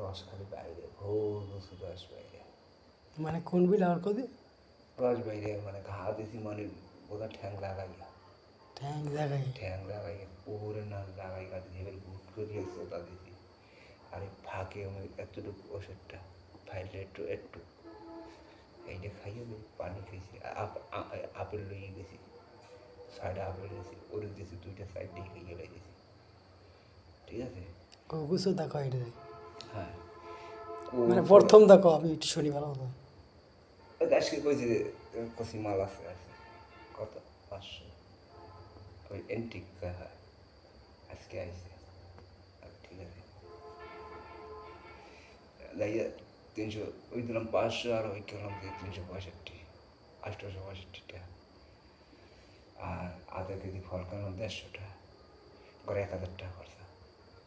রস খালি বাইরে ভোর বসে রস বাইরে মানে কোন বিল আর কদি রস বাইরে মানে ঘা দিছি মানে বোধহয় ঠ্যাং জায়গায় ঠ্যাং লাগাইয়া পুরে না লাগাই কাটি এবার গুট করিয়ে সোতা দিছি আর ফাঁকে আমি এতটুকু ওষুধটা ফাইলে একটু একটু এইটা খাইয়ে পানি খেয়েছি আপেল লইয়ে গেছি সাইডে আপেল গেছি ওরে দিয়েছি দুইটা সাইড দিয়ে খেয়ে গেছি ঠিক আছে গুছো দেখো এটা হ্যাঁ মানে প্রথম দেখো আমি একটু শুনি ভালো মতো আজকে কইছে কষি মাল আছে কত 500 ওই এন্টিক হয় আজকে আইসে ঠিক আছে লাইয়া 300 ওই দিলাম 500 আর ওই গেলাম 365 865 টাকা আর আধা কেজি ফল কিনলাম 150 টাকা করে 1000 টাকা খরচা